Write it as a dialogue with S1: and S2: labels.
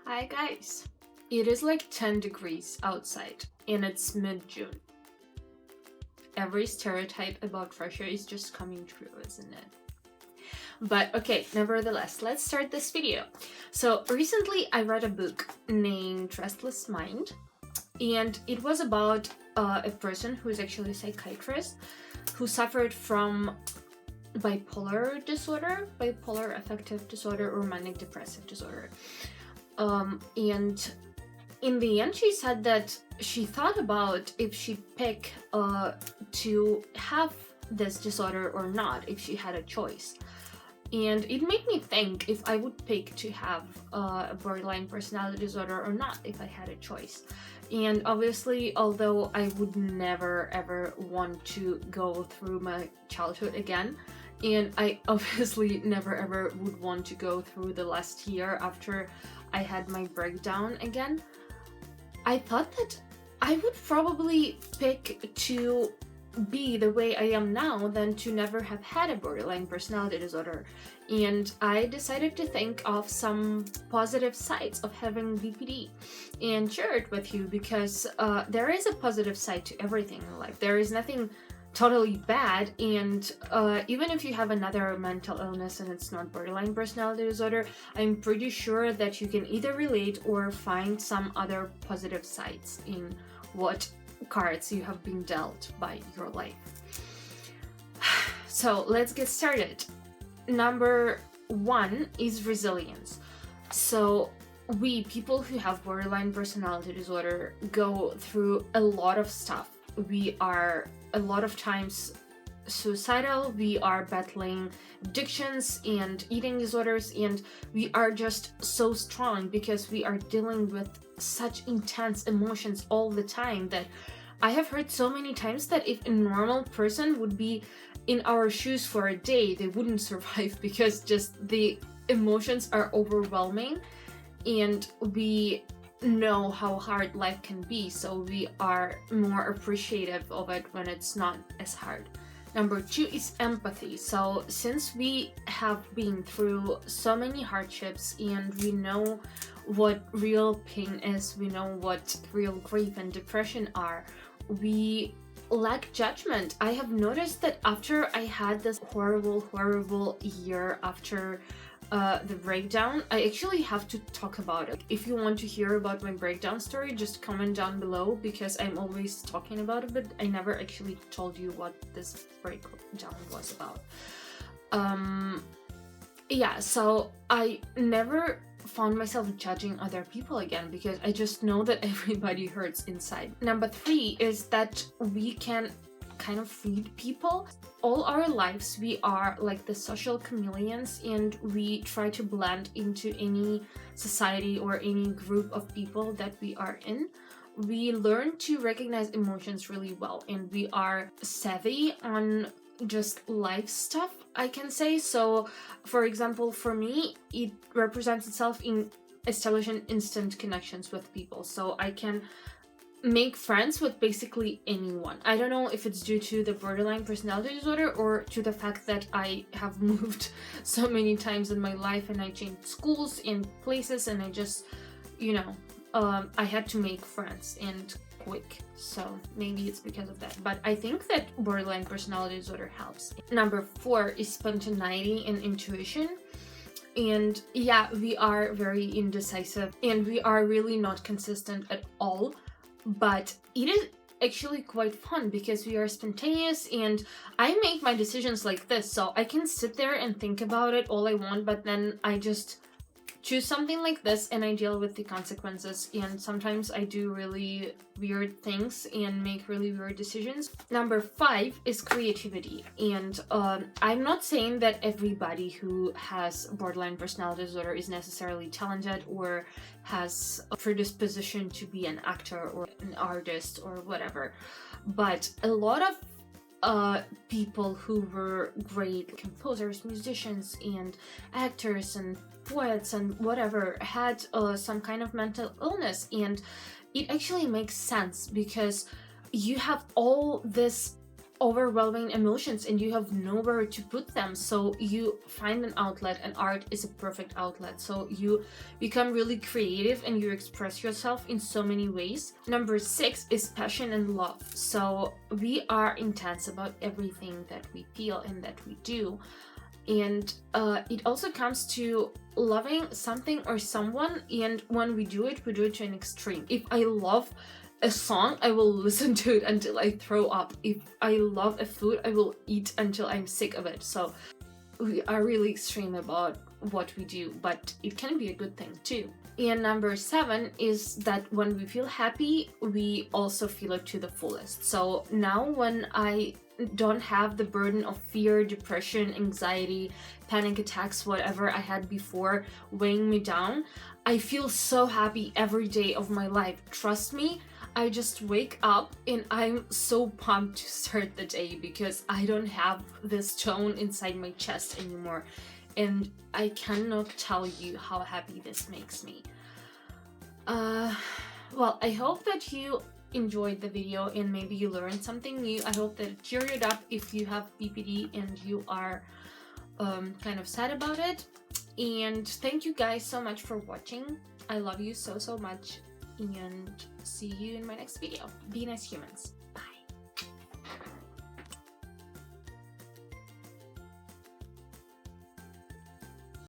S1: Hi guys! It is like 10 degrees outside and it's mid-June. Every stereotype about Russia is just coming true, isn't it? But okay, nevertheless, let's start this video. So recently I read a book named Restless Mind, and it was about a person who is actually a psychiatrist who suffered from bipolar disorder, bipolar affective disorder, or manic depressive disorder. And in the end, she said that she thought about if she'd pick to have this disorder or not, if she had a choice. And it made me think if I would pick to have a borderline personality disorder or not if I had a choice. And obviously, although I would never ever want to go through my childhood again, and I obviously never ever would want to go through the last year after I had my breakdown again, I thought that I would probably pick to be the way I am now than to never have had a borderline personality disorder. And I decided to think of some positive sides of having BPD and share it with you, because there is a positive side to everything in life. There is nothing totally bad, and even if you have another mental illness and it's not borderline personality disorder, I'm pretty sure that you can either relate or find some other positive sides in what cards you have been dealt by your life. So let's get started. Number one is resilience. So we people who have borderline personality disorder go through a lot of stuff. We are a lot of times suicidal, we are battling addictions and eating disorders, and we are just so strong because we are dealing with such intense emotions all the time that I have heard so many times that if a normal person would be in our shoes for a day, they wouldn't survive because just the emotions are overwhelming, and we know how hard life can be, so we are more appreciative of it when it's not as hard. Number two is empathy. So since we have been through so many hardships and we know what real pain is, we know what real grief and depression are, we lack judgment. I have noticed that after I had this horrible year after the breakdown, I actually have to talk about it. If you want to hear about my breakdown story, just comment down below, because I'm always talking about it, but I never actually told you what this breakdown was about. Yeah, so I never found myself judging other people again, because I just know that everybody hurts inside. Number three is that we can kind of read people. All our lives we are like the social chameleons, and we try to blend into any society or any group of people that we are in. We learn to recognize emotions really well, and we are savvy on just life stuff, I can say. So for example, for me, it represents itself in establishing instant connections with people, so I can make friends with basically anyone. I don't know if it's due to the borderline personality disorder or to the fact that I have moved so many times in my life, and I changed schools and places, and I just, I had to make friends and quick, so maybe it's because of that. But I think that borderline personality disorder helps. Number four is spontaneity and intuition. And yeah, we are very indecisive and we are really not consistent at all. But it is actually quite fun because we are spontaneous, and I make my decisions like this, so I can sit there and think about it all I want, but then I just choose something like this and I deal with the consequences, and sometimes I do really weird things and make really weird decisions. Number five is creativity, and I'm not saying that everybody who has borderline personality disorder is necessarily talented or has a predisposition to be an actor or an artist or whatever, but a lot of people who were great composers, musicians, and actors and poets and whatever had some kind of mental illness. And it actually makes sense because you have all this overwhelming emotions and you have nowhere to put them, so you find an outlet, and art is a perfect outlet. So you become really creative and you express yourself in so many ways. Number 6 is passion and love. So we are intense about everything that we feel and that we do, and it also comes to loving something or someone, and when we do it to an extreme. If I love a song, I will listen to it until I throw up. If I love a food, I will eat until I'm sick of it. So we are really extreme about what we do, but it can be a good thing too. And number 7 is that when we feel happy, we also feel it to the fullest. So now when I don't have the burden of fear, depression, anxiety, panic attacks, whatever I had before weighing me down, I feel so happy every day of my life. Trust me, I just wake up and I'm so pumped to start the day because I don't have this stone inside my chest anymore. And I cannot tell you how happy this makes me. Well, I hope that you enjoyed the video and maybe you learned something new. I hope that it cheered you up if you have BPD and you are kind of sad about it. And thank you guys so much for watching. I love you so much, and see you in my next video. Be nice humans.